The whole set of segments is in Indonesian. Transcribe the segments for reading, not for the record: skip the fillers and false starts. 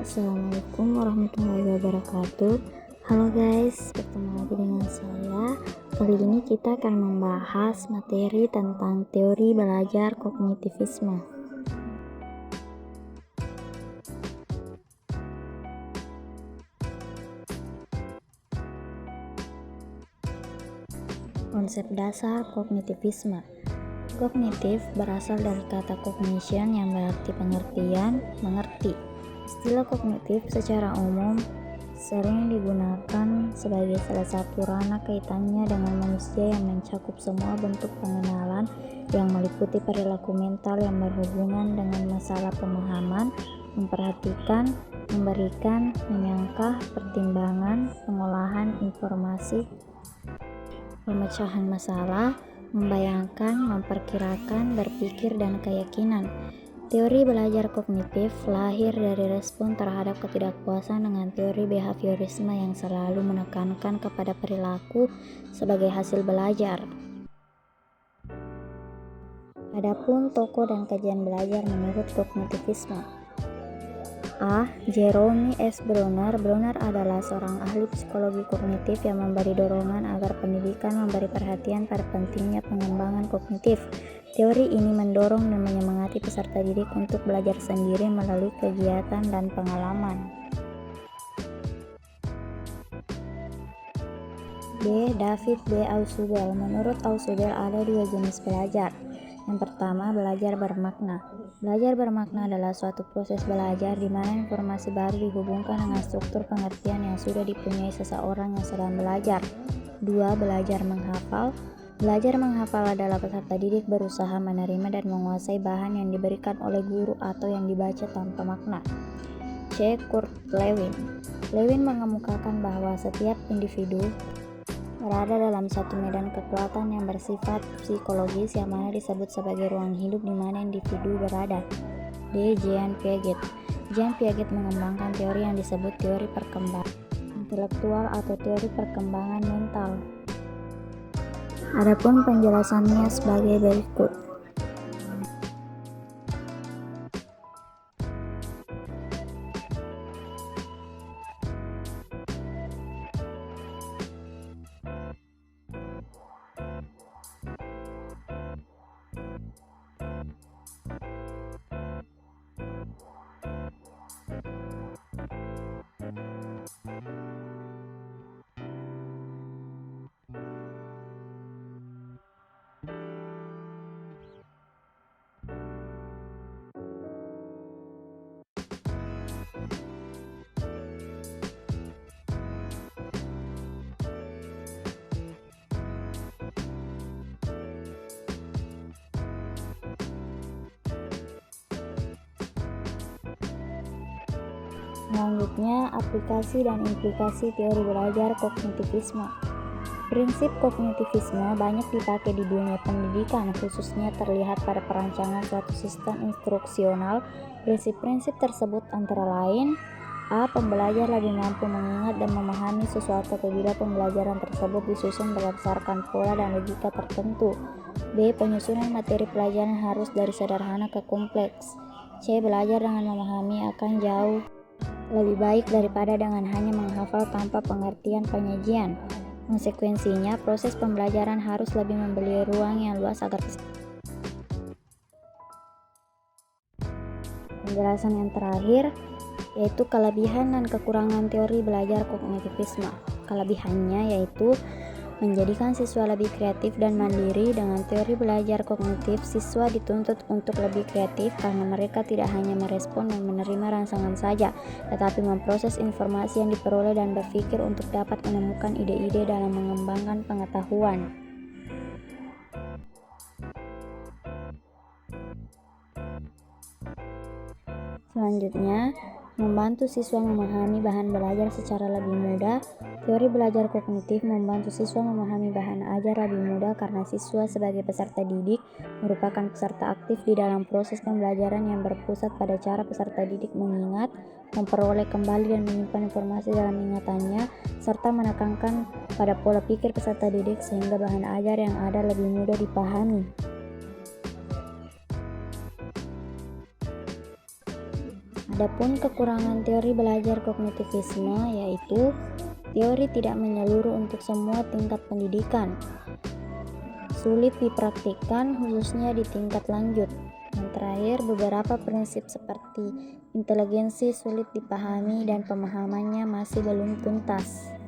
Assalamualaikum warahmatullahi wabarakatuh. Halo guys, bertemu lagi dengan saya. Kali ini kita akan membahas materi tentang teori belajar kognitivisme. Konsep dasar kognitivisme. Kognitif berasal dari kata cognition yang berarti pengertian, mengerti. Istilah kognitif secara umum sering digunakan sebagai salah satu ranah kaitannya dengan manusia yang mencakup semua bentuk pengenalan yang meliputi perilaku mental yang berhubungan dengan masalah pemahaman, memperhatikan, memberikan, menyangka, pertimbangan, pengolahan informasi, pemecahan masalah, membayangkan, memperkirakan, berpikir, dan keyakinan. Teori belajar kognitif lahir dari respon terhadap ketidakpuasan dengan teori behaviorisme yang selalu menekankan kepada perilaku sebagai hasil belajar. Adapun tokoh dan kajian belajar menurut kognitivisme. A. Jerome S. Bronner. Bronner adalah seorang ahli psikologi kognitif yang memberi dorongan agar pendidikan memberi perhatian pada pentingnya pengembangan kognitif. Teori ini mendorong dan menyemangati peserta didik untuk belajar sendiri melalui kegiatan dan pengalaman. B. David B. Ausubel. Menurut Ausubel ada dua jenis belajar. Yang pertama, belajar bermakna. Belajar bermakna adalah suatu proses belajar di mana informasi baru dihubungkan dengan struktur pengertian yang sudah dipunyai seseorang yang sedang belajar. 2. Belajar menghafal. Belajar menghafal adalah peserta didik berusaha menerima dan menguasai bahan yang diberikan oleh guru atau yang dibaca tanpa makna. C. Kurt Lewin. Lewin mengemukakan bahwa setiap individu berada dalam satu medan kekuatan yang bersifat psikologis yang mana disebut sebagai ruang hidup di mana individu berada. D. Jean Piaget. Jean Piaget mengembangkan teori yang disebut teori perkembangan intelektual atau teori perkembangan mental. Adapun penjelasannya sebagai berikut. Selanjutnya, aplikasi dan implikasi teori belajar kognitivisme. Prinsip kognitivisme banyak dipakai di dunia pendidikan, khususnya terlihat pada perancangan suatu sistem instruksional. Prinsip-prinsip tersebut antara lain: A. Pembelajar lebih mampu mengingat dan memahami sesuatu apabila pembelajaran tersebut disusun berdasarkan pola dan logika tertentu. B. Penyusunan materi pelajaran harus dari sederhana ke kompleks. C. Belajar dengan memahami akan jauh lebih baik daripada dengan hanya menghafal tanpa pengertian penyajian. Konsekuensinya, proses pembelajaran harus lebih memberi ruang yang luas agar penjelasan yang terakhir yaitu kelebihan dan kekurangan teori belajar kognitivisme. Kelebihannya yaitu menjadikan siswa lebih kreatif dan mandiri. Dengan teori belajar kognitif, siswa dituntut untuk lebih kreatif karena mereka tidak hanya merespon dan menerima rangsangan saja, tetapi memproses informasi yang diperoleh dan berpikir untuk dapat menemukan ide-ide dalam mengembangkan pengetahuan. Selanjutnya, membantu siswa memahami bahan belajar secara lebih mudah. Teori belajar kognitif membantu siswa memahami bahan ajar lebih mudah karena siswa sebagai peserta didik merupakan peserta aktif di dalam proses pembelajaran yang berpusat pada cara peserta didik mengingat, memperoleh kembali dan menyimpan informasi dalam ingatannya, serta menekankan pada pola pikir peserta didik sehingga bahan ajar yang ada lebih mudah dipahami. Adapun kekurangan teori belajar kognitivisme yaitu teori tidak menyeluruh untuk semua tingkat pendidikan, sulit dipraktikkan khususnya di tingkat lanjut. Yang terakhir, beberapa prinsip seperti inteligensi sulit dipahami dan pemahamannya masih belum tuntas.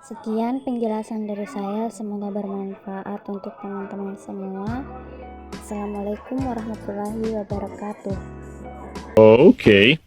Sekian penjelasan dari saya, semoga bermanfaat untuk teman-teman semua. Assalamualaikum warahmatullahi wabarakatuh. Okay.